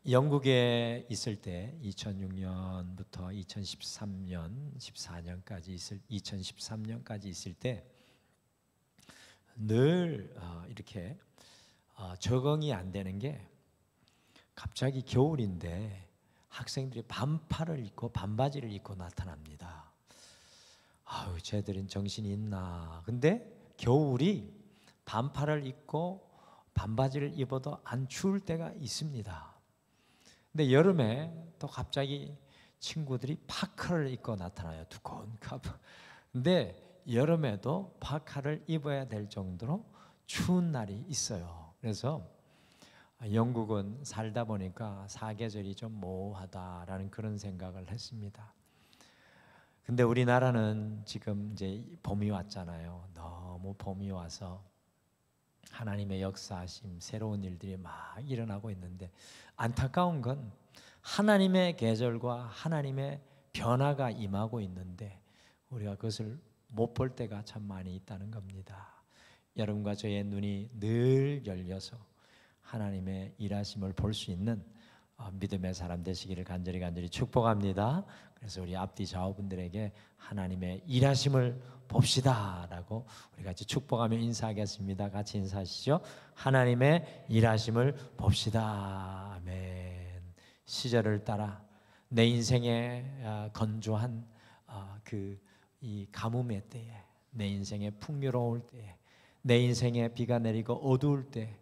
영국에 있을 때 2006년부터 2013년, 2013년까지 있을 때 늘 이렇게 적응이 안 되는 게 갑자기 겨울인데 학생들이 반팔을 입고 반바지를 입고 나타납니다. 아유, 쟤들은 정신이 있나. 근데 겨울이 반팔을 입고 반바지를 입어도 안 추울 때가 있습니다. 근데 여름에 또 갑자기 친구들이 파카를 입고 나타나요. 두꺼운 카프. 근데 여름에도 파카를 입어야 될 정도로 추운 날이 있어요. 그래서 영국은 살다 보니까 사계절이 좀 모호하다라는 그런 생각을 했습니다. 근데 우리나라는 지금 이제 봄이 왔잖아요. 너무 봄이 와서 하나님의 역사하심, 새로운 일들이 막 일어나고 있는데 안타까운 건 하나님의 계절과 하나님의 변화가 임하고 있는데 우리가 그것을 못 볼 때가 참 많이 있다는 겁니다. 여러분과 저의 눈이 늘 열려서 하나님의 일하심을 볼 수 있는 믿음의 사람 되시기를 간절히 축복합니다. 그래서 우리 앞뒤 좌우분들에게 하나님의 일하심을 봅시다 라고 우리 같이 축복하며 인사하겠습니다. 같이 인사하시죠. 하나님의 일하심을 봅시다. 아멘. 시절을 따라 내 인생의 건조한 이 가뭄의 때에, 내 인생의 풍요로울 때에, 내 인생에 비가 내리고 어두울 때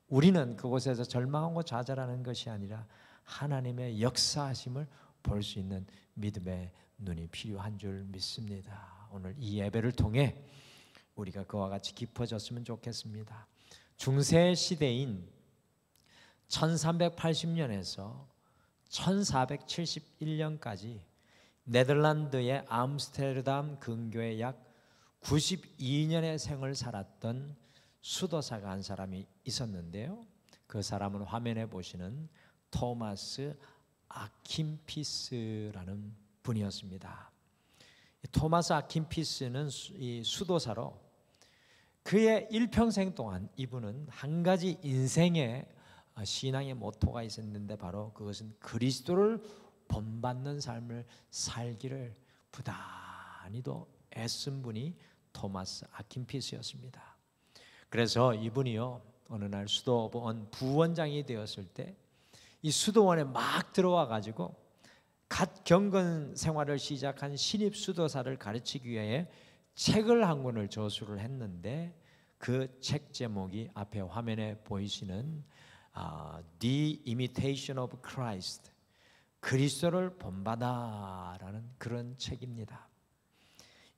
우리는 그곳에서 절망하고 좌절하는 것이 아니라 하나님의 역사하심을 볼 수 있는 믿음의 눈이 필요한 줄 믿습니다. 오늘 이 예배를 통해 우리가 그와 같이 깊어졌으면 좋겠습니다. 중세 시대인 1380년에서 1471년까지 네덜란드의 암스테르담 근교에 약 92년의 생을 살았던 수도사가 한 사람이 있었는데요. 그 사람은 화면에 보시는 토마스 아킨피스라는 분이었습니다. 토마스 아킨피스는 이 수도사로 그의 일평생 동안 이분은 한 가지 인생의 신앙의 모토가 있었는데 바로 그것은 그리스도를 본받는 삶을 살기를 부단히도 애쓴 분이 토마스 아킨피스였습니다. 그래서 이분이요 어느 날 수도원 부원장이 되었을 때 이 수도원에 막 들어와 가지고 갓 경건 생활을 시작한 신입 수도사를 가르치기 위해 책을 한 권을 저술을 했는데 그 책 제목이 앞에 화면에 보이시는 The Imitation of Christ, 그리스도를 본받아라는 그런 책입니다.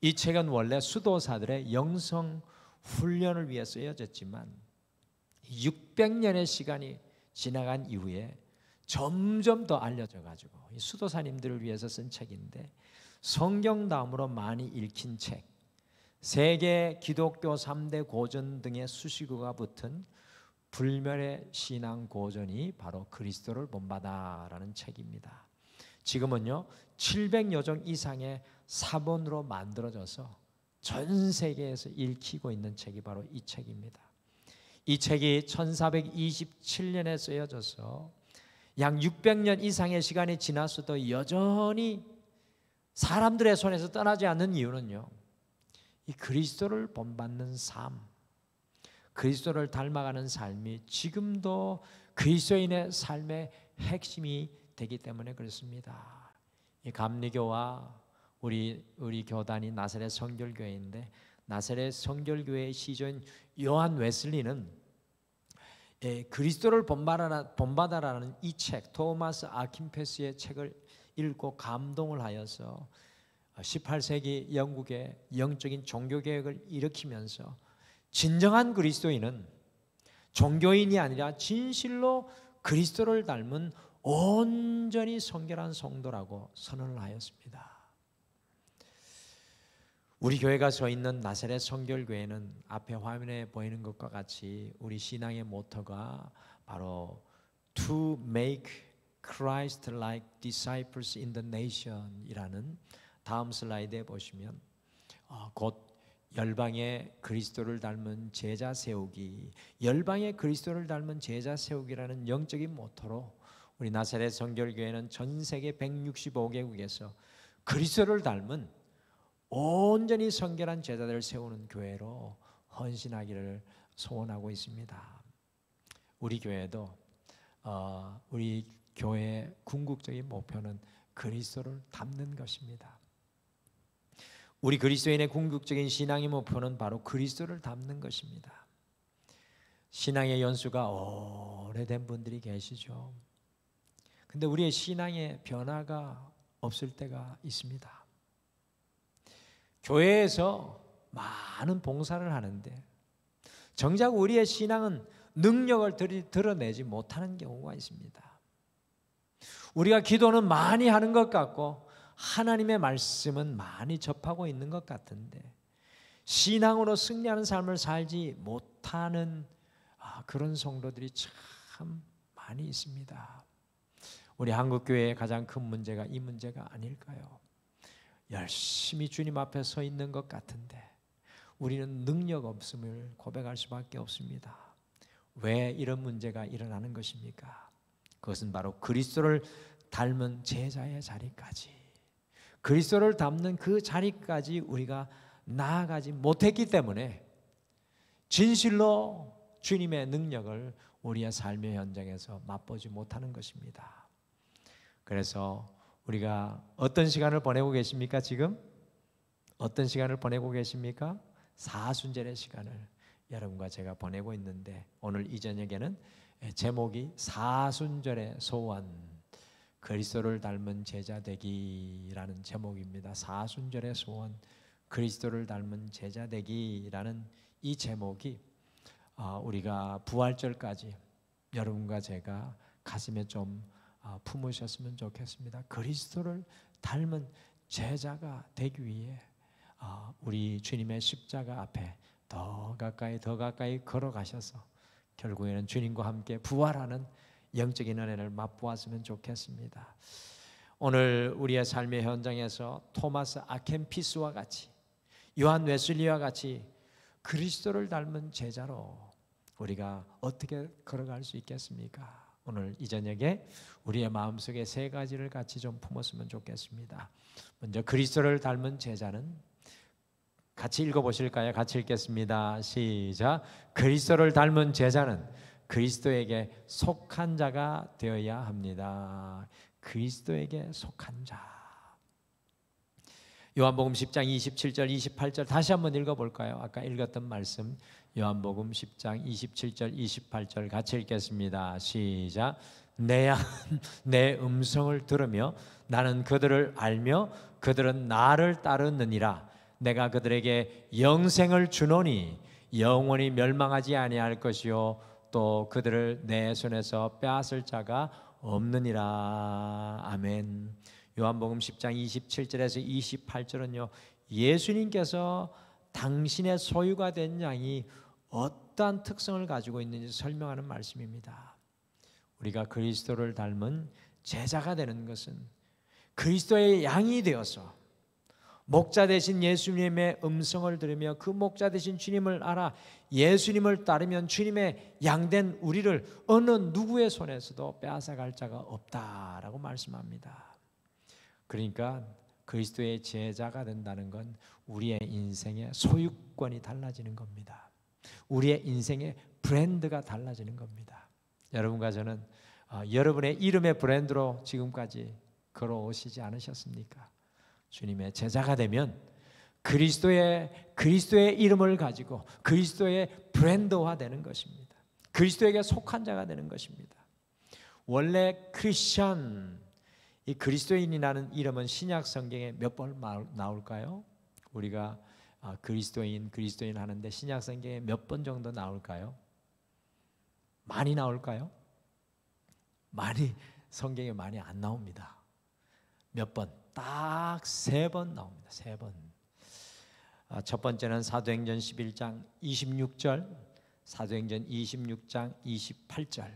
이 책은 원래 수도사들의 영성 훈련을 위해 쓰여졌지만 600년의 시간이 지나간 이후에 점점 더 알려져 가지고 이 수도사님들을 위해서 쓴 책인데 성경 다음으로 많이 읽힌 책, 세계 기독교 3대 고전 등의 수식어가 붙은 불멸의 신앙 고전이 바로 그리스도를 본받아라는 책입니다. 지금은요 700여 종 이상의 사본으로 만들어져서 전 세계에서 읽히고 있는 책이 바로 이 책입니다. 이 책이 1427년에 쓰여져서 약 600년 이상의 시간이 지났어도 여전히 사람들의 손에서 떠나지 않는 이유는요, 이 그리스도를 본받는 삶, 그리스도를 닮아가는 삶이 지금도 그리스도인의 삶의 핵심이 되기 때문에 그렇습니다. 이 감리교와 우리 교단이 나사렛 성결교회인데 나사렛 성결교회의 시조인 요한 웨슬리는 그리스도를 본받아라는 이 책, 토마스 아킨피스의 책을 읽고 감동을 하여서 18세기 영국의 영적인 종교개혁을 일으키면서 진정한 그리스도인은 종교인이 아니라 진실로 그리스도를 닮은 온전히 성결한 성도라고 선언을 하였습니다. 우리 교회가 서 있는 나사렛 성결교회는 앞에 화면에 보이는 것과 같이 우리 신앙의 모토가 바로 To make Christ-like disciples in the nation 이라는 다음 슬라이드에 보시면 곧 열방의 그리스도를 닮은 제자 세우기, 열방의 그리스도를 닮은 제자 세우기라는 영적인 모토로 우리 나사렛 성결교회는 전 세계 165개국에서 그리스도를 닮은 온전히 성결한 제자들을 세우는 교회로 헌신하기를 소원하고 있습니다. 우리 교회도 우리 교회의 궁극적인 목표는 그리스도를 닮는 것입니다. 우리 그리스도인의 궁극적인 신앙의 목표는 바로 그리스도를 닮는 것입니다. 신앙의 연수가 오래된 분들이 계시죠. 근데 우리의 신앙의 변화가 없을 때가 있습니다. 교회에서 많은 봉사를 하는데 정작 우리의 신앙은 능력을 드러내지 못하는 경우가 있습니다. 우리가 기도는 많이 하는 것 같고 하나님의 말씀은 많이 접하고 있는 것 같은데 신앙으로 승리하는 삶을 살지 못하는 그런 성도들이 참 많이 있습니다. 우리 한국교회의 가장 큰 문제가 이 문제가 아닐까요? 열심히 주님 앞에 서 있는 것 같은데 우리는 능력 없음을 고백할 수밖에 없습니다. 왜 이런 문제가 일어나는 것입니까? 그것은 바로 그리스도를 닮은 제자의 자리까지, 그리스도를 닮는 그 자리까지 우리가 나아가지 못했기 때문에 진실로 주님의 능력을 우리의 삶의 현장에서 맛보지 못하는 것입니다. 그래서 우리가 어떤 시간을 보내고 계십니까? 지금 어떤 시간을 보내고 계십니까? 사순절의 시간을 여러분과 제가 보내고 있는데 오늘 이 저녁에는 제목이 사순절의 소원, 그리스도를 닮은 제자 되기라는 제목입니다. 사순절의 소원, 그리스도를 닮은 제자 되기라는 이 제목이 우리가 부활절까지 여러분과 제가 가슴에 좀 품으셨으면 좋겠습니다. 그리스도를 닮은 제자가 되기 위해 우리 주님의 십자가 앞에 더 가까이 걸어가셔서 결국에는 주님과 함께 부활하는 영적인 은혜를 맛보았으면 좋겠습니다. 오늘 우리의 삶의 현장에서 토마스 아켄피스와 같이, 요한 웨슬리와 같이 그리스도를 닮은 제자로 우리가 어떻게 걸어갈 수 있겠습니까? 오늘 이 저녁에 우리의 마음속에 세 가지를 같이 좀 품었으면 좋겠습니다. 먼저 그리스도를 닮은 제자는, 같이 읽어보실까요? 같이 읽겠습니다. 시작. 그리스도를 닮은 제자는 그리스도에게 속한 자가 되어야 합니다. 그리스도에게 속한 자. 요한복음 10장 27절 28절 다시 한번 읽어볼까요? 아까 읽었던 말씀 요한복음 10장 27절 28절 같이 읽겠습니다. 시작. 내 양 내 음성을 들으며 나는 그들을 알며 그들은 나를 따르느니라. 내가 그들에게 영생을 주노니 영원히 멸망하지 아니할 것이요 또 그들을 내 손에서 빼앗을 자가 없느니라. 아멘. 요한복음 10장 27절에서 28절은요, 예수님께서 당신의 소유가 된 양이 어떠한 특성을 가지고 있는지 설명하는 말씀입니다. 우리가 그리스도를 닮은 제자가 되는 것은 그리스도의 양이 되어서 목자 되신 예수님의 음성을 들으며 그 목자 되신 주님을 알아 예수님을 따르면 주님의 양된 우리를 어느 누구의 손에서도 빼앗아갈 자가 없다라고 말씀합니다. 그러니까 그리스도의 제자가 된다는 건 우리의 인생의 소유권이 달라지는 겁니다. 우리의 인생의 브랜드가 달라지는 겁니다. 여러분과 저는 여러분의 이름의 브랜드로 지금까지 걸어오시지 않으셨습니까? 주님의 제자가 되면 그리스도의 이름을 가지고 그리스도의 브랜드화되는 것입니다. 그리스도에게 속한 자가 되는 것입니다. 원래 크리스천, 이 그리스도인이라는 이름은 신약 성경에 몇 번 나올까요? 우리가 그리스도인 하는데 신약 성경에 몇 번 정도 나올까요? 많이 나올까요? 성경에 많이 안 나옵니다. 몇 번? 딱 3번 나옵니다. 3번. 첫 번째는 사도행전 11장 26절, 사도행전 26장 28절,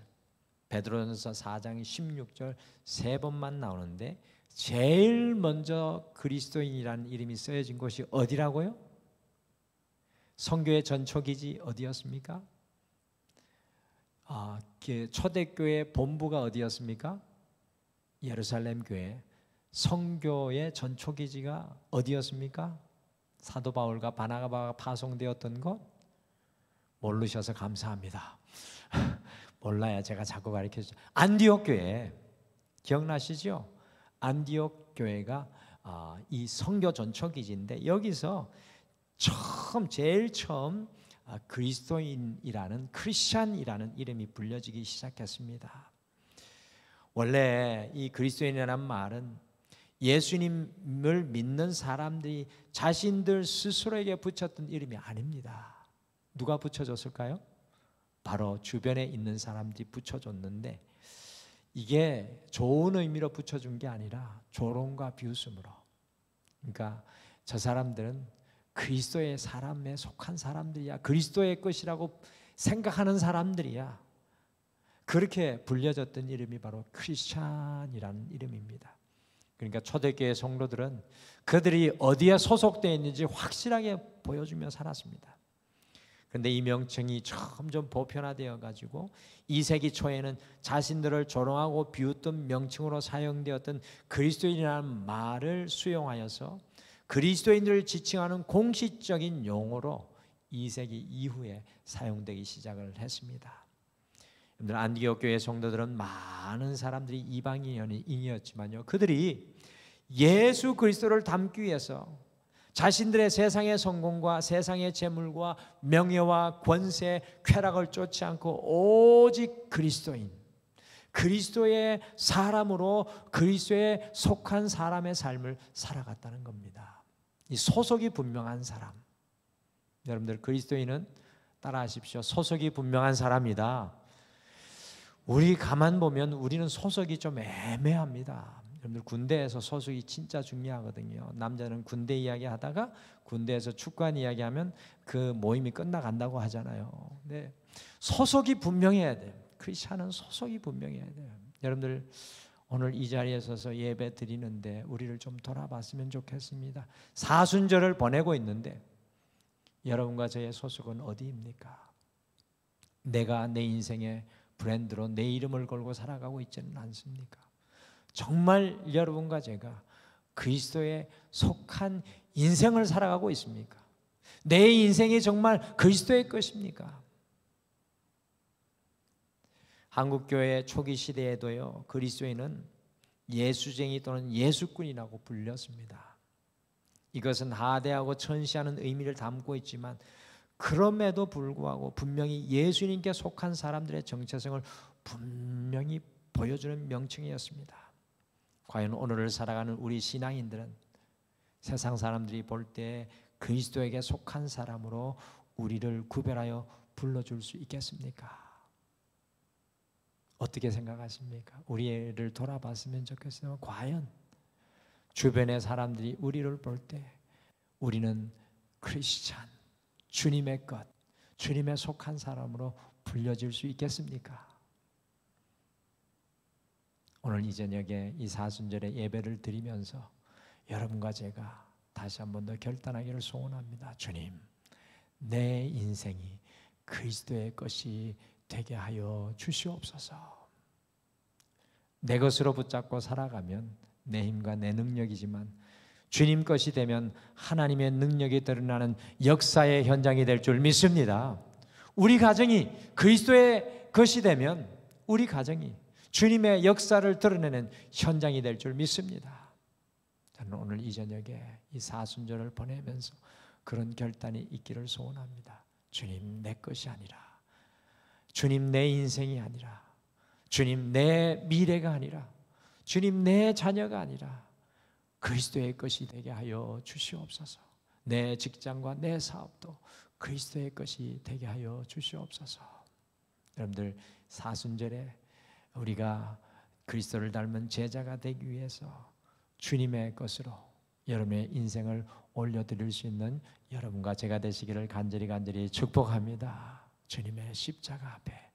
베드로전서 4장 16절 3번만 나오는데 제일 먼저 그리스도인이라는 이름이 쓰여진 곳이 어디라고요? 선교의 전초기지 어디였습니까? 초대교회 본부가 어디였습니까? 예루살렘 교회 선교의 전초기지가 어디였습니까? 사도 바울과 바나바가 파송되었던 곳? 모르셔서 감사합니다. 몰라야 제가 자꾸 가르쳐주죠. 안디옥 교회 기억나시죠? 안디옥 교회가 이 선교 전초기지인데 여기서 제일 처음 그리스도인이라는 크리스찬이라는 이름이 불려지기 시작했습니다. 원래 이 그리스도인이라는 말은 예수님을 믿는 사람들이 자신들 스스로에게 붙였던 이름이 아닙니다. 누가 붙여줬을까요? 바로 주변에 있는 사람들이 붙여줬는데 이게 좋은 의미로 붙여준 게 아니라 조롱과 비웃음으로. 그러니까 저 사람들은 그리스도의 사람에 속한 사람들이야. 그리스도의 것이라고 생각하는 사람들이야. 그렇게 불려졌던 이름이 바로 크리스찬이라는 이름입니다. 그러니까 초대교회 성도들은 그들이 어디에 소속되어 있는지 확실하게 보여주며 살았습니다. 그런데 이 명칭이 점점 보편화되어 가지고 2세기 초에는 자신들을 조롱하고 비웃던 명칭으로 사용되었던 그리스도인이라는 말을 수용하여서 그리스도인들을 지칭하는 공식적인 용어로 2세기 이후에 사용되기 시작을 했습니다. 여러분들 안디옥 교회 성도들은 많은 사람들이 이방인이었지만요, 그들이 예수 그리스도를 닮기 위해서 자신들의 세상의 성공과 세상의 재물과 명예와 권세, 쾌락을 쫓지 않고 오직 그리스도인, 그리스도의 사람으로 그리스도에 속한 사람의 삶을 살아갔다는 겁니다. 이 소속이 분명한 사람. 여러분들 그리스도인은 따라하십시오. 소속이 분명한 사람이다. 우리 가만 보면 우리는 소속이 좀 애매합니다. 여러분들 군대에서 소속이 진짜 중요하거든요. 남자는 군대 이야기하다가 군대에서 축구한 이야기하면 그 모임이 끝나간다고 하잖아요. 근데 소속이 분명해야 돼요. 크리스찬은 소속이 분명해야 돼요. 여러분들 오늘 이 자리에 서서 예배 드리는데 우리를 좀 돌아봤으면 좋겠습니다. 사순절을 보내고 있는데 여러분과 저의 소속은 어디입니까? 내가 내 인생의 브랜드로 내 이름을 걸고 살아가고 있지는 않습니까? 정말 여러분과 제가 그리스도에 속한 인생을 살아가고 있습니까? 내 인생이 정말 그리스도의 것입니까? 한국교회 초기 시대에도요, 그리스도인은 예수쟁이 또는 예수꾼이라고 불렸습니다. 이것은 하대하고 천시하는 의미를 담고 있지만 그럼에도 불구하고 분명히 예수님께 속한 사람들의 정체성을 분명히 보여주는 명칭이었습니다. 과연 오늘을 살아가는 우리 신앙인들은 세상 사람들이 볼 때 그리스도에게 속한 사람으로 우리를 구별하여 불러줄 수 있겠습니까? 어떻게 생각하십니까? 우리를 돌아봤으면 좋겠어요. 과연 주변의 사람들이 우리를 볼 때 우리는 크리스찬, 주님의 것, 주님에 속한 사람으로 불려질 수 있겠습니까? 오늘 이 저녁에 이 사순절의 예배를 드리면서 여러분과 제가 다시 한 번 더 결단하기를 소원합니다. 주님, 내 인생이 그리스도의 것이 되게 하여 주시옵소서. 내 것으로 붙잡고 살아가면 내 힘과 내 능력이지만 주님 것이 되면 하나님의 능력이 드러나는 역사의 현장이 될 줄 믿습니다. 우리 가정이 그리스도의 것이 되면 우리 가정이 주님의 역사를 드러내는 현장이 될 줄 믿습니다. 저는 오늘 이 저녁에 이 사순절을 보내면서 그런 결단이 있기를 소원합니다. 주님 내 것이 아니라, 주님 내 인생이 아니라, 주님 내 미래가 아니라, 주님 내 자녀가 아니라 그리스도의 것이 되게 하여 주시옵소서. 내 직장과 내 사업도 그리스도의 것이 되게 하여 주시옵소서. 여러분들 사순절에 우리가 그리스도를 닮은 제자가 되기 위해서 주님의 것으로 여러분의 인생을 올려드릴 수 있는 여러분과 제가 되시기를 간절히 축복합니다. 주님의 십자가 앞에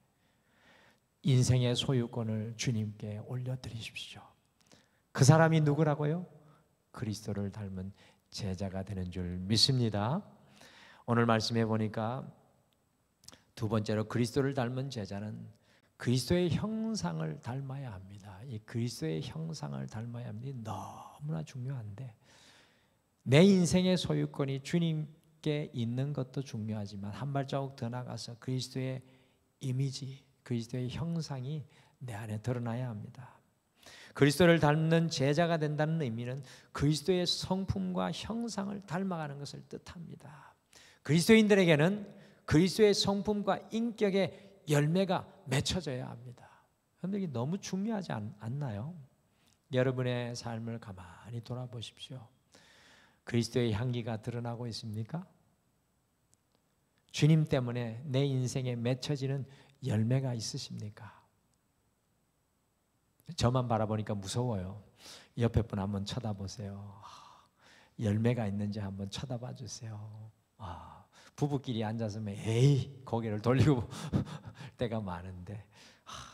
인생의 소유권을 주님께 올려드리십시오. 그 사람이 누구라고요? 그리스도를 닮은 제자가 되는 줄 믿습니다. 오늘 말씀해 보니까 두 번째로 그리스도를 닮은 제자는 그리스도의 형상을 닮아야 합니다. 이 그리스도의 형상을 닮아야 합니다. 너무나 중요한데 내 인생의 소유권이 주님께 있는 것도 중요하지만 한 발자국 더 나가서 그리스도의 이미지, 그리스도의 형상이 내 안에 드러나야 합니다. 그리스도를 닮는 제자가 된다는 의미는 그리스도의 성품과 형상을 닮아가는 것을 뜻합니다. 그리스도인들에게는 그리스도의 성품과 인격의 열매가 맺혀져야 합니다. 그런데 이게 너무 중요하지 않나요? 여러분의 삶을 가만히 돌아보십시오. 그리스도의 향기가 드러나고 있습니까? 주님 때문에 내 인생에 맺혀지는 열매가 있으십니까? 저만 바라보니까 무서워요. 옆에 분 한번 쳐다보세요. 열매가 있는지 한번 쳐다봐 주세요. 부부끼리 앉아서 에이 고개를 돌리고 때가 많은데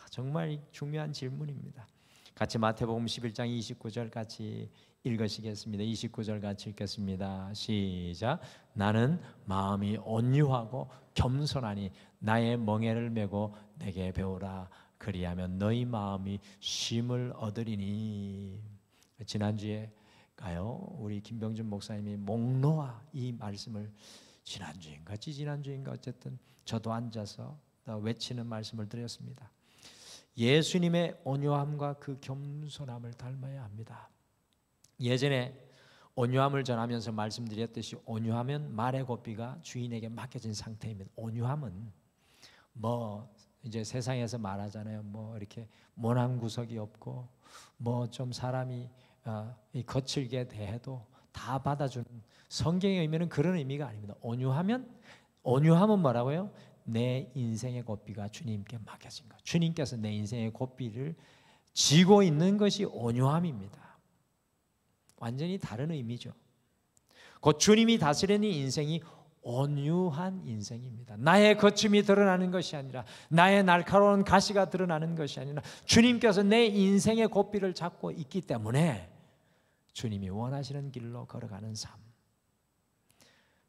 정말 중요한 질문입니다. 같이 마태복음 11장 29절 같이 읽으시겠습니다. 29절 같이 읽겠습니다. 시작. 나는 마음이 온유하고 겸손하니 나의 멍에를 메고 내게 배우라. 그리하면 너희 마음이 쉼을 얻으리니. 지난주에 우리 김병준 목사님이 목놓아 이 말씀을 지난주인가 어쨌든 저도 앉아서 외치는 말씀을 드렸습니다. 예수님의 온유함과 그 겸손함을 닮아야 합니다. 예전에 온유함을 전하면서 말씀드렸듯이 온유하면 말의 고삐가 주인에게 맡겨진 상태입니다. 온유함은 이제 세상에서 말하잖아요. 이렇게 모난 구석이 없고 좀 사람이 거칠게 대해도 다 받아주는, 성경의 의미는 그런 의미가 아닙니다. 온유함은 뭐라고요? 내 인생의 고삐가 주님께 맡겨진 것. 주님께서 내 인생의 고삐를 쥐고 있는 것이 온유함입니다. 완전히 다른 의미죠. 곧 주님이 다스리는 인생이 온유한 인생입니다. 나의 거침이 드러나는 것이 아니라, 나의 날카로운 가시가 드러나는 것이 아니라 주님께서 내 인생의 고삐를 잡고 있기 때문에 주님이 원하시는 길로 걸어가는 삶.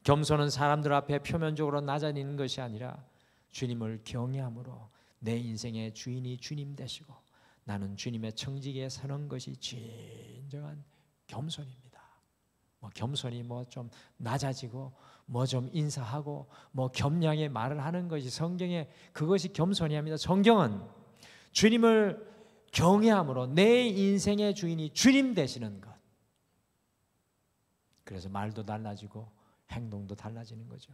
겸손은 사람들 앞에 표면적으로 낮아지는 것이 아니라 주님을 경외함으로 내 인생의 주인이 주님 되시고 나는 주님의 청지기에 서는 것이 진정한 겸손입니다. 겸손이 좀 낮아지고 좀 인사하고 겸양의 말을 하는 것이 성경에 그것이 겸손이 합니다. 성경은 주님을 경외함으로 내 인생의 주인이 주님 되시는 것. 그래서 말도 달라지고 행동도 달라지는 거죠.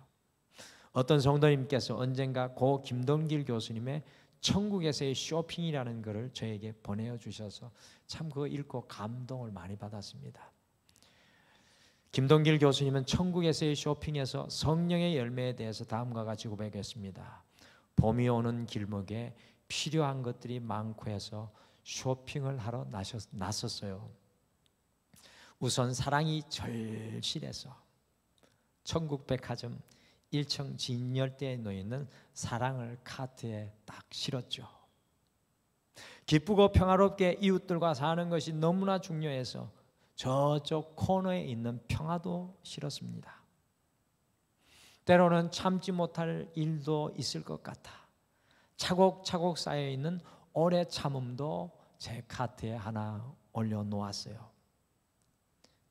어떤 성도님께서 언젠가 고 김동길 교수님의 천국에서의 쇼핑이라는 글을 저에게 보내주셔서 참 그거 읽고 감동을 많이 받았습니다. 김동길 교수님은 천국에서의 쇼핑에서 성령의 열매에 대해서 다음과 같이 고백했습니다. 봄이 오는 길목에 필요한 것들이 많고 해서 쇼핑을 하러 나섰어요. 우선 사랑이 절실해서 천국 백화점 1층 진열대에 놓여있는 사랑을 카트에 딱 실었죠. 기쁘고 평화롭게 이웃들과 사는 것이 너무나 중요해서 저쪽 코너에 있는 평화도 실었습니다. 때로는 참지 못할 일도 있을 것 같아 차곡차곡 쌓여있는 오래 참음도 제 카트에 하나 올려놓았어요.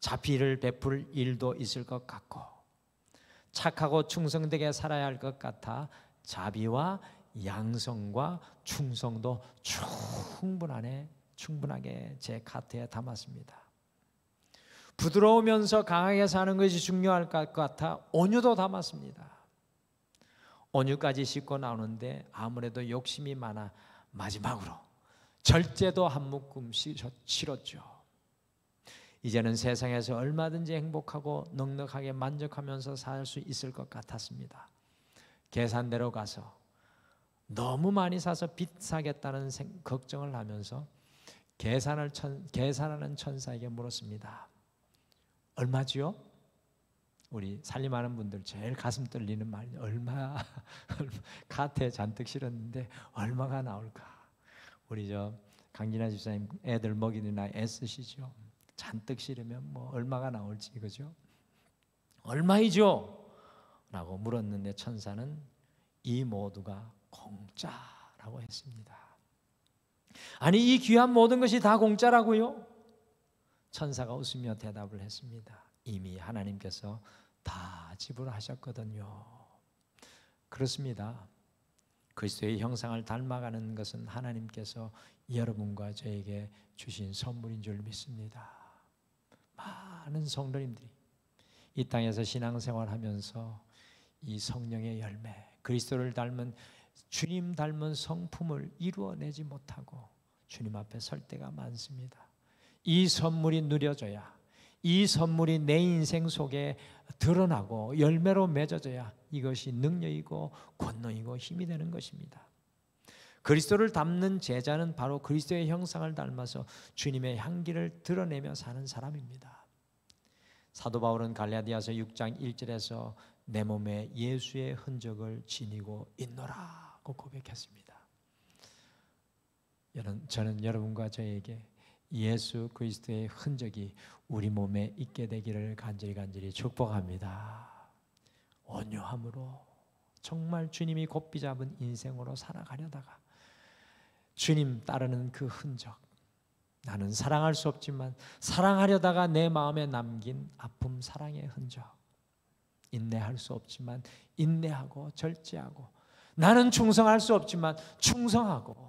자비를 베풀 일도 있을 것 같고 착하고 충성되게 살아야 할 것 같아 자비와 양성과 충성도 충분하게 제 카트에 담았습니다. 부드러우면서 강하게 사는 것이 중요할 것 같아 온유도 담았습니다. 온유까지 싣고 나오는데 아무래도 욕심이 많아 마지막으로 절제도 한 묶음 실었죠. 이제는 세상에서 얼마든지 행복하고 넉넉하게 만족하면서 살 수 있을 것 같았습니다. 계산대로 가서 너무 많이 사서 비싸겠다는 걱정을 하면서 계산하는 천사에게 물었습니다. 얼마지요? 우리 살림하는 분들 제일 가슴 떨리는 말, 얼마 카트에 잔뜩 실었는데 얼마가 나올까? 우리 강진아 집사님 애들 먹이느라 애쓰시죠. 잔뜩 실으면 얼마가 나올지, 그죠? 얼마이죠? 라고 물었는데 천사는 이 모두가 공짜라고 라고 했습니다. 아니, 이 귀한 모든 것이 다 공짜라고요? 천사가 웃으며 대답을 했습니다. 이미 하나님께서 다 지불하셨거든요. 그렇습니다. 그리스도의 형상을 닮아가는 것은 하나님께서 여러분과 저에게 주신 선물인 줄 믿습니다. 많은 성도님들이 이 땅에서 신앙생활하면서 이 성령의 열매, 그리스도를 닮은 주님 닮은 성품을 이루어내지 못하고 주님 앞에 설 때가 많습니다. 이 선물이 누려져야, 이 선물이 내 인생 속에 드러나고 열매로 맺어져야 이것이 능력이고 권능이고 힘이 되는 것입니다. 그리스도를 닮는 제자는 바로 그리스도의 형상을 닮아서 주님의 향기를 드러내며 사는 사람입니다. 사도 바울은 갈라디아서 6장 1절에서 내 몸에 예수의 흔적을 지니고 있노라고 고백했습니다. 저는 여러분과 저에게 예수 그리스도의 흔적이 우리 몸에 있게 되기를 간절히 축복합니다. 온유함으로 정말 주님이 곱비 잡은 인생으로 살아가려다가 주님 따르는 그 흔적, 나는 사랑할 수 없지만 사랑하려다가 내 마음에 남긴 아픔 사랑의 흔적, 인내할 수 없지만 인내하고 절제하고, 나는 충성할 수 없지만 충성하고,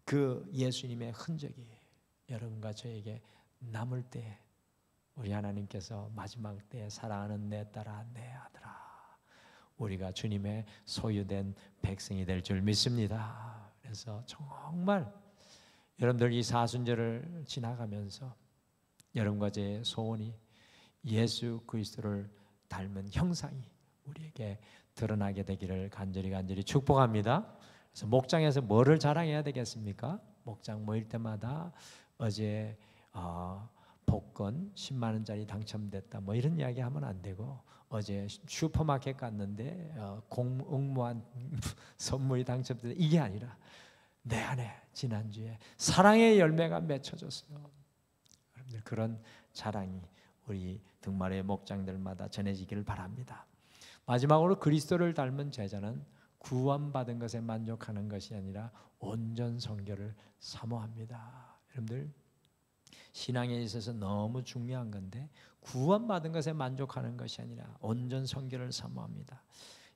그 예수님의 흔적이 여러분과 저에게 남을 때 우리 하나님께서 마지막 때에 사랑하는 내 딸아 내 아들아, 우리가 주님의 소유된 백성이 될 줄 믿습니다. 그래서 정말 여러분들 이 사순절을 지나가면서 여러분과 제 소원이 예수 그리스도를 닮은 형상이 우리에게 드러나게 되기를 간절히 축복합니다. 그래서 목장에서 뭐를 자랑해야 되겠습니까? 목장 모일 때마다 어제 복권 10만 원짜리 당첨됐다 뭐 이런 이야기 하면 안 되고, 어제 슈퍼마켓 갔는데 공무원 선물이 당첨됐다 이게 아니라 내 안에 지난주에 사랑의 열매가 맺혀졌어요. 여러분들 그런 자랑이 우리 등말의 목장들마다 전해지기를 바랍니다. 마지막으로 그리스도를 닮은 제자는 구원받은 것에 만족하는 것이 아니라 온전 성결을 사모합니다. 여러분들 신앙에 있어서 너무 중요한 건데 구원받은 것에 만족하는 것이 아니라 온전 성결을 사모합니다.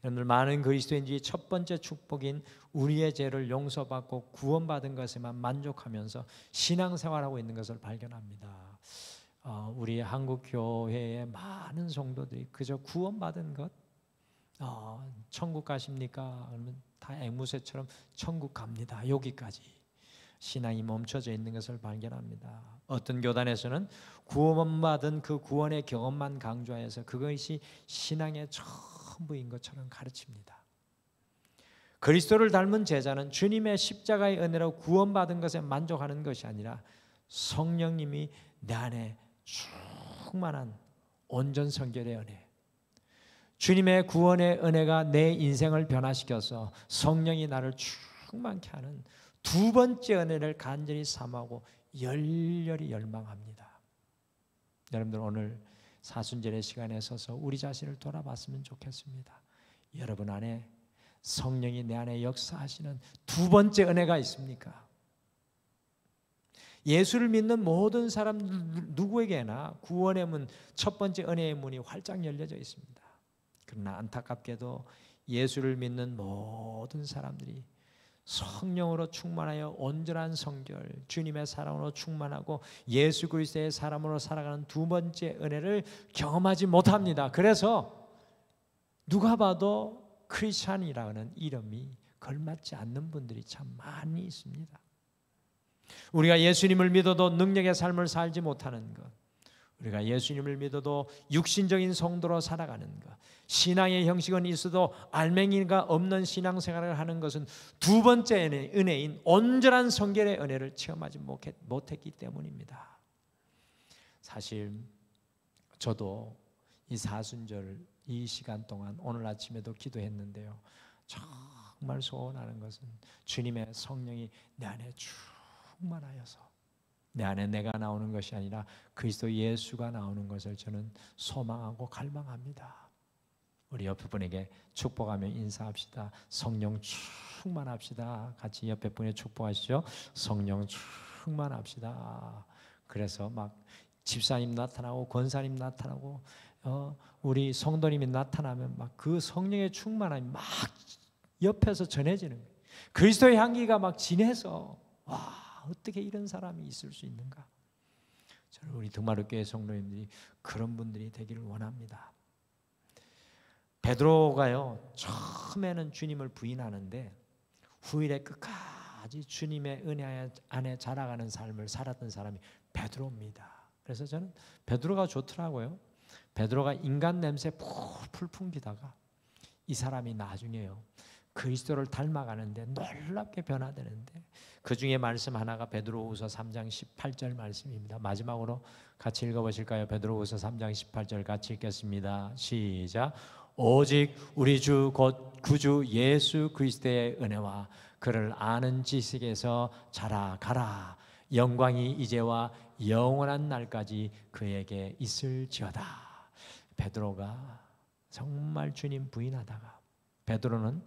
여러분들 많은 그리스도인들이 첫 번째 축복인 우리의 죄를 용서받고 구원받은 것에만 만족하면서 신앙생활하고 있는 것을 발견합니다. 우리 한국 교회의 많은 성도들이 그저 구원받은 것, 천국 가십니까? 그러면 다 앵무새처럼 천국 갑니다. 여기까지 신앙이 멈춰져 있는 것을 발견합니다. 어떤 교단에서는 구원받은 그 구원의 경험만 강조해서 그것이 신앙의 전부인 것처럼 가르칩니다. 그리스도를 닮은 제자는 주님의 십자가의 은혜로 구원받은 것에 만족하는 것이 아니라 성령님이 내 안에 충만한 온전 성결의 은혜, 주님의 구원의 은혜가 내 인생을 변화시켜서 성령이 나를 충만케 하는 두 번째 은혜를 간절히 사모하고 열렬히 열망합니다. 여러분들 오늘 사순절의 시간에 서서 우리 자신을 돌아봤으면 좋겠습니다. 여러분 안에 성령이 내 안에 역사하시는 두 번째 은혜가 있습니까? 예수를 믿는 모든 사람 누구에게나 구원의 문, 첫 번째 은혜의 문이 활짝 열려져 있습니다. 그러나 안타깝게도 예수를 믿는 모든 사람들이 성령으로 충만하여 온전한 성결, 주님의 사랑으로 충만하고 예수 그리스도의 사람으로 살아가는 두 번째 은혜를 경험하지 못합니다. 그래서 누가 봐도 크리스찬이라는 이름이 걸맞지 않는 분들이 참 많이 있습니다. 우리가 예수님을 믿어도 능력의 삶을 살지 못하는 것, 우리가 예수님을 믿어도 육신적인 성도로 살아가는 것, 신앙의 형식은 있어도 알맹이가 없는 신앙생활을 하는 것은 두 번째 은혜인 온전한 성결의 은혜를 체험하지 못했기 때문입니다. 사실 저도 이 사순절 이 시간 동안 오늘 아침에도 기도했는데요, 정말 소원하는 것은 주님의 성령이 내 안에 충만하여서 내 안에 내가 나오는 것이 아니라 그리스도 예수가 나오는 것을 저는 소망하고 갈망합니다. 우리 옆에 분에게 축복하며 인사합시다. 성령 충만합시다. 같이 옆에 분에 축복하시죠. 성령 충만합시다. 그래서 막 집사님 나타나고 권사님 나타나고 우리 성도님이 나타나면 막 그 성령의 충만함이 막 옆에서 전해지는 거예요. 그리스도의 향기가 막 진해서 와, 어떻게 이런 사람이 있을 수 있는가? 저는 우리 등마루 교회 성도님들이 그런 분들이 되기를 원합니다. 베드로가요, 처음에는 주님을 부인하는데 후일에 끝까지 주님의 은혜 안에 자라가는 삶을 살았던 사람이 베드로입니다. 그래서 저는 베드로가 좋더라고요. 베드로가 인간 냄새 풀풀 풍기다가 이 사람이 나중에요, 그리스도를 닮아가는데 놀랍게 변화되는데, 그 중에 말씀 하나가 베드로후서 3장 18절 말씀입니다. 마지막으로 같이 읽어보실까요? 베드로후서 3장 18절 같이 읽겠습니다. 시작. 오직 우리 주 곧 구주 예수 그리스도의 은혜와 그를 아는 지식에서 자라가라. 영광이 이제와 영원한 날까지 그에게 있을지어다. 베드로가 정말 주님 부인하다가 베드로는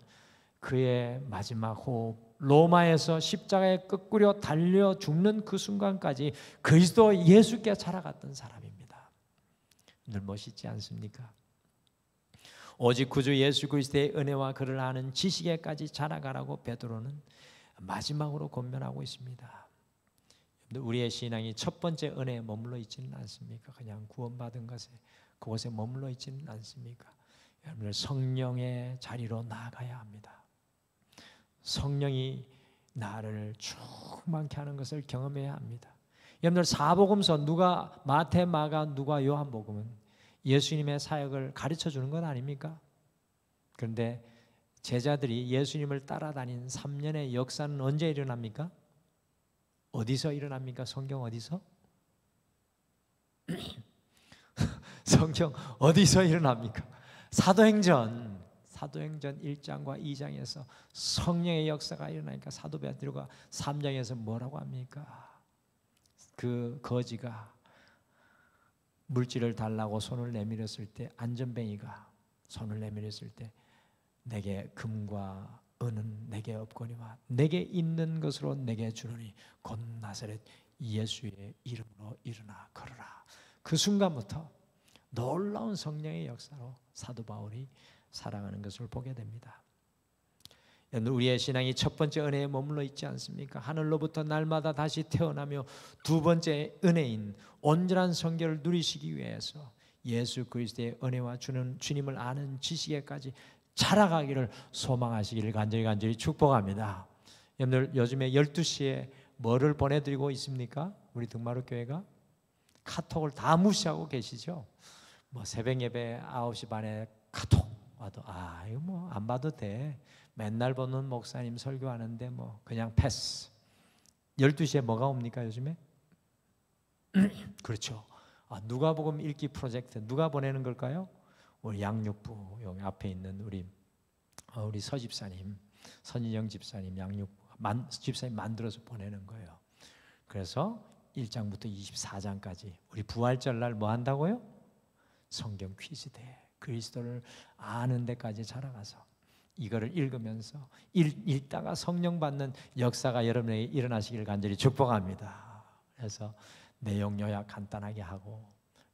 그의 마지막 호흡, 로마에서 십자가에 끄꾸려 달려 죽는 그 순간까지 그리스도 예수께 자라갔던 사람입니다. 늘 멋있지 않습니까? 오직 구주 예수 그리스도의 은혜와 그를 아는 지식에까지 자라가라고 베드로는 마지막으로 권면하고 있습니다. 우리의 신앙이 첫 번째 은혜에 머물러 있지는 않습니까? 그냥 구원받은 것에 그곳에 머물러 있지는 않습니까? 여러분들 성령의 자리로 나아가야 합니다. 성령이 나를 충만케 하는 것을 경험해야 합니다. 여러분들 사복음서 누가, 마태, 마가, 누가, 요한복음은 예수님의 사역을 가르쳐 주는 건 아닙니까? 그런데 제자들이 예수님을 따라다닌 3년의 역사는 언제 일어납니까? 어디서 일어납니까? 성경 어디서? 성경 어디서 일어납니까? 사도행전 1장과 2장에서 성령의 역사가 일어나니까 사도 베드로가 3장에서 뭐라고 합니까? 그 거지가 물질을 달라고 손을 내밀었을 때, 안전뱅이가 손을 내밀었을 때 내게 금과 은은 내게 없거니와 내게 있는 것으로 내게 주노니 곧 나사렛 예수의 이름으로 일어나 걸어라. 그 순간부터 놀라운 성령의 역사로 사도 바울이 살아가는 것을 보게 됩니다. 우리의 신앙이 첫 번째 은혜에 머물러 있지 않습니까? 하늘로부터 날마다 다시 태어나며 두 번째 은혜인 온전한 성결을 누리시기 위해서 예수 그리스도의 은혜와 주님을 아는 지식에까지 자라가기를 소망하시기를 간절히 축복합니다. 여러분들 요즘에 12시에 뭐를 보내드리고 있습니까? 우리 등마루 교회가 카톡을 다 무시하고 계시죠? 뭐 새벽 예배 9시 반에 카톡 와도 이거 뭐 안 봐도 돼. 맨날 보는 목사님 설교하는데 뭐 그냥 패스. 12시에 뭐가 옵니까 요즘에? 그렇죠. 누가복음 읽기 프로젝트 누가 보내는 걸까요? 우리 양육부 여기 앞에 있는 우리 서집사님, 선인영 집사님, 양육부 집사님 만들어서 보내는 거예요. 그래서 1장부터 24장까지 우리 부활절날 뭐 한다고요? 성경 퀴즈 대회, 그리스도를 아는 데까지 자라가서 이거를 읽으면서 읽다가 성령 받는 역사가 여러분에게 일어나시기를 간절히 축복합니다. 그래서 내용 요약 간단하게 하고,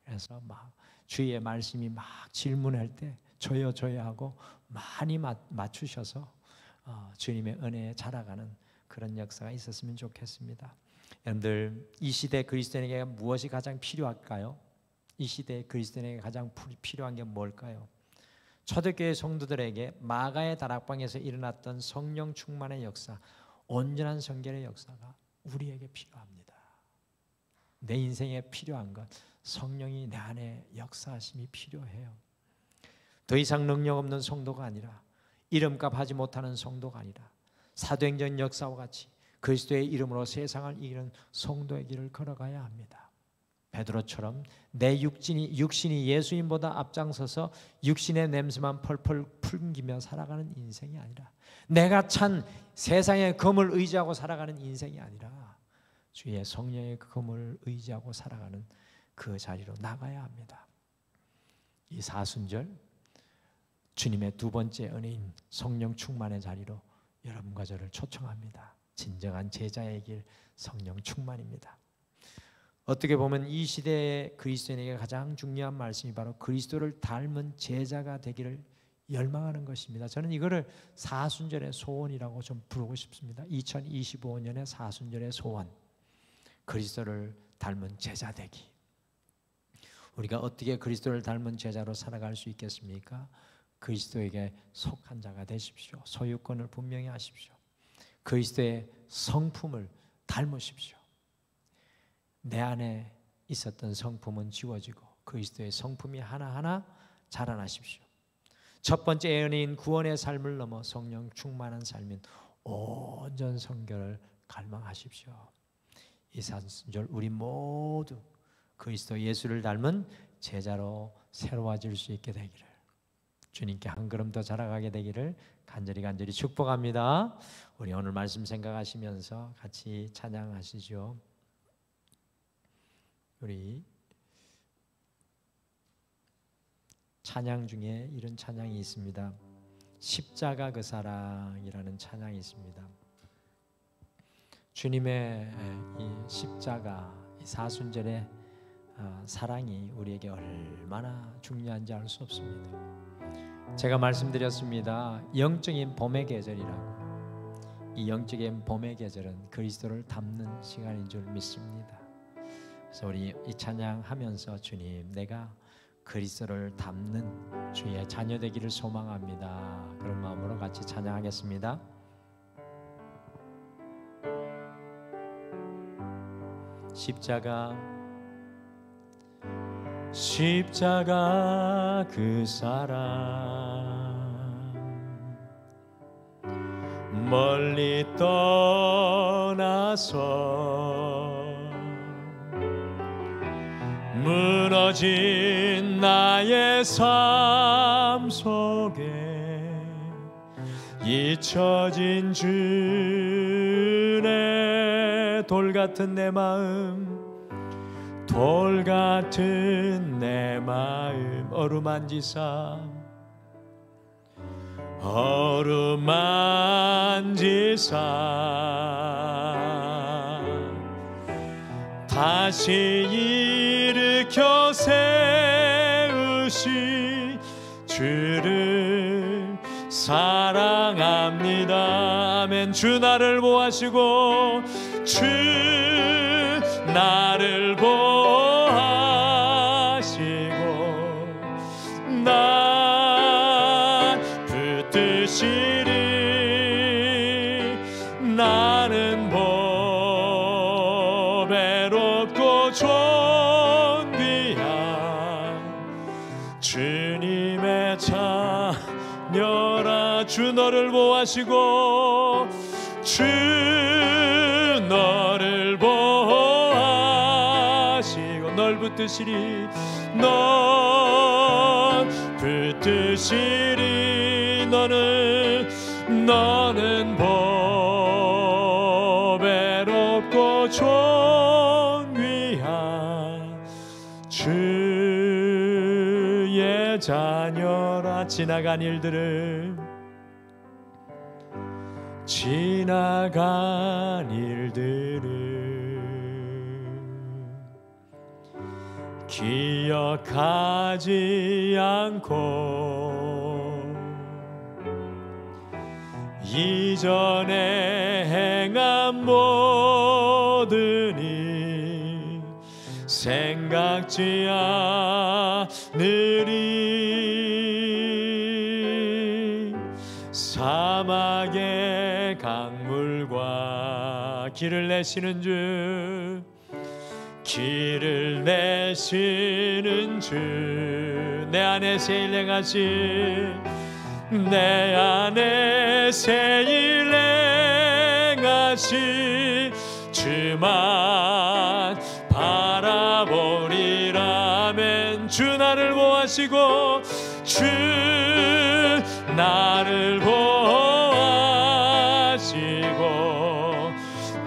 그래서 막 주의 말씀이 막 질문할 때 저요 하고 많이 맞추셔서 주님의 은혜에 자라가는 그런 역사가 있었으면 좋겠습니다. 여러분들 이 시대 그리스도인에게 무엇이 가장 필요할까요? 이 시대 그리스도인에게 가장 필요한 게 뭘까요? 초대교회 성도들에게 마가의 다락방에서 일어났던 성령 충만의 역사, 온전한 성결의 역사가 우리에게 필요합니다. 내 인생에 필요한 것, 성령이 내 안에 역사하심이 필요해요. 더 이상 능력 없는 성도가 아니라, 이름값 하지 못하는 성도가 아니라 사도행전 역사와 같이 그리스도의 이름으로 세상을 이기는 성도의 길을 걸어가야 합니다. 베드로처럼 내 육신이 예수님보다 앞장서서 육신의 냄새만 펄펄 풍기며 살아가는 인생이 아니라, 내가 찬 세상의 검을 의지하고 살아가는 인생이 아니라 주의 성령의 검을 의지하고 살아가는 그 자리로 나가야 합니다. 이 사순절 주님의 두 번째 은혜인 성령 충만의 자리로 여러분과 저를 초청합니다. 진정한 제자의 길, 성령 충만입니다. 어떻게 보면 이 시대의 그리스도인에게 가장 중요한 말씀이 바로 그리스도를 닮은 제자가 되기를 열망하는 것입니다. 저는 이거를 사순절의 소원이라고 좀 부르고 싶습니다. 2025년의 사순절의 소원, 그리스도를 닮은 제자 되기. 우리가 어떻게 그리스도를 닮은 제자로 살아갈 수 있겠습니까? 그리스도에게 속한 자가 되십시오. 소유권을 분명히 하십시오. 그리스도의 성품을 닮으십시오. 내 안에 있었던 성품은 지워지고 그리스도의 성품이 하나하나 자라나십시오. 첫 번째 은혜인 구원의 삶을 넘어 성령 충만한 삶인 온전 성결을 갈망하십시오. 이 사순절 우리 모두 그리스도 예수를 닮은 제자로 새로워질 수 있게 되기를, 주님께 한 걸음 더 자라가게 되기를 간절히 축복합니다. 우리 오늘 말씀 생각하시면서 같이 찬양하시죠. 우리 찬양 중에 이런 찬양이 있습니다. 십자가 그 사랑이라는 찬양이 있습니다. 주님의 이 십자가, 이 사순절의 사랑이 우리에게 얼마나 중요한지 알 수 없습니다. 제가 말씀드렸습니다. 영적인 봄의 계절이라고. 이 영적인 봄의 계절은 그리스도를 닮는 시간인 줄 믿습니다. 그래서 우리 이 찬양하면서 주님, 내가 그리스도를 닮는 주의 자녀 되기를 소망합니다. 그런 마음으로 같이 찬양하겠습니다. 십자가 그 사랑 멀리 떠나서 무너진 나의 삶 속에 잊혀진 주의 돌 같은 내 마음, 돌 같은 내 마음 어루만지사 다시 일으켜 세우신 주를 사랑합니다. 아멘. 주 나를 보하시고 주 나를 보하시고 난 붙드시리. 나는 보배롭고 존귀한 주님의 자녀라. 주 너를 보하시고 주 너를 보하시고 널 붙드시리. 넌 붙드시리. 너는 보배롭고 존귀한 주의 자녀라. 지나간 일들을 기억하지 않고 이전에 행한 모든 일 생각지 않으리. 사막의 강물과 길을 내시는 주, 길을 내시는 주, 내 안에 새일 행하시, 내 안에 새일 행하시 주만 바라보리라. 아멘. 주 나를 보하시고 주 나를 보하시고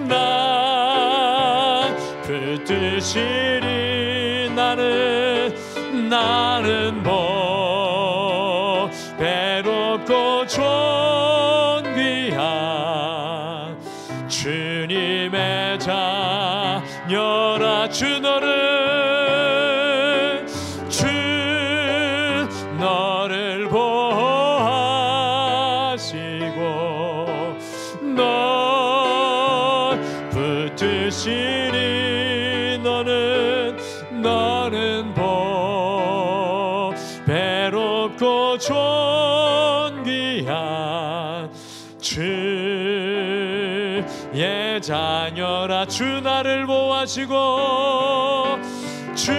난 붙드시리. 나는 보배 자녀라 주 너를 보호하시고 널 붙드시리 너는 배롭고 존귀한 주의 자녀라 주 나를 보호하시고 주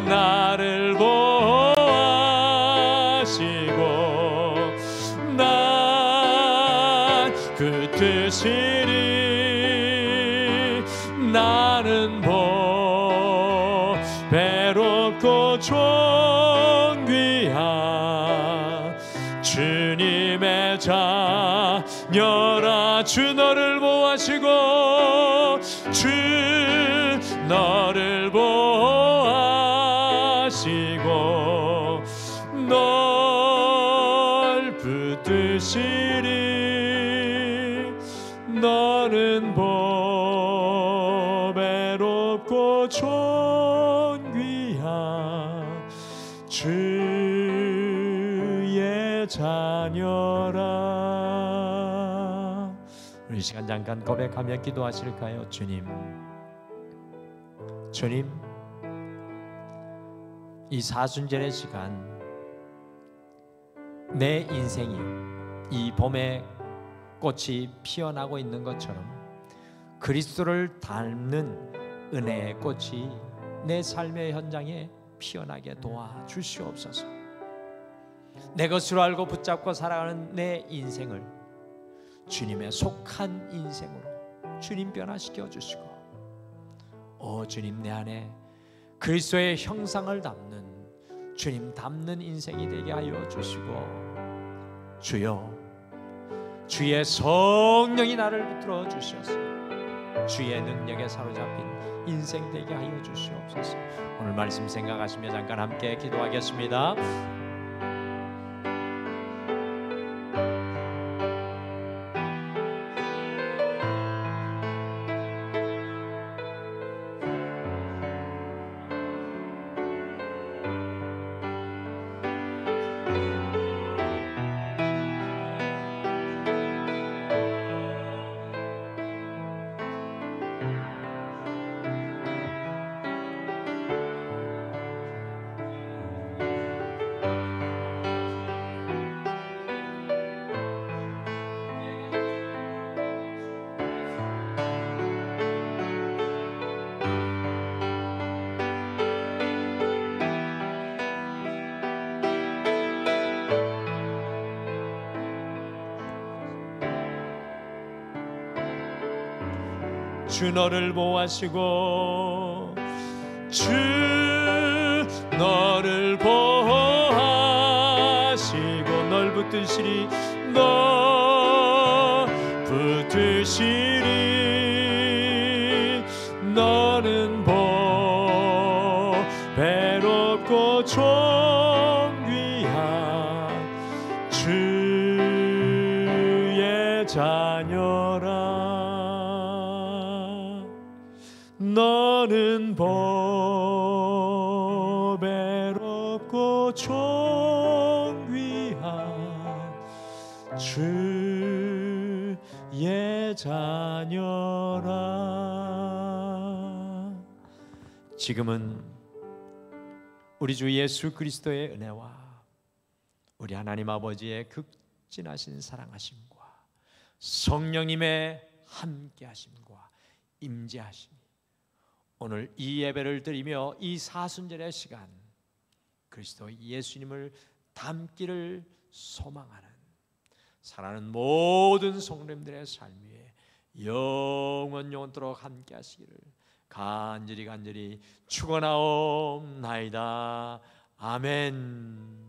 나를 보호하시고 난 붙드시리 나는 배롭고 존귀한 주님의 자녀라 주 너를 보호하시고 주 너를 보호하시고 널 붙드시리 너는 배롭고 존귀한 주의 자녀라. 우리 시간 잠깐 고백하며 기도하실까요? 주님, 이 사순절의 시간 내 인생이 이 봄에 꽃이 피어나고 있는 것처럼 그리스도를 닮는 은혜의 꽃이 내 삶의 현장에 피어나게 도와주시옵소서. 내 것으로 알고 붙잡고 살아가는 내 인생을 주님의 속한 인생으로 주님 변화시켜 주시고, 오 주님, 내 안에 그리스도의 형상을 담는 주님 닮는 인생이 되게 하여 주시고, 주여 주의 성령이 나를 붙들어 주셔서 주의 능력에 사로잡힌 인생 되게 하여 주시옵소서. 오늘 말씀 생각하시며 잠깐 함께 기도하겠습니다. 주 너를 보호하시고 주 너를 보호하시고 널 붙드시리 너 붙드시리 너는 배롭고 존귀한 주의 자녀라. 너는 배롭고 존귀한 주의 자녀라. 지금은 우리 주 예수 그리스도의 은혜와 우리 하나님 아버지의 극진하신 사랑하심과 성령님의 함께하심과 임재하심이 오늘 이 예배를 드리며 이 사순절의 시간 그리스도 예수님을 닮기를 소망하는 사랑하는 모든 성도님들의 삶 위에 영원토록 함께 하시기를 간절히 축원하옵나이다. 아멘.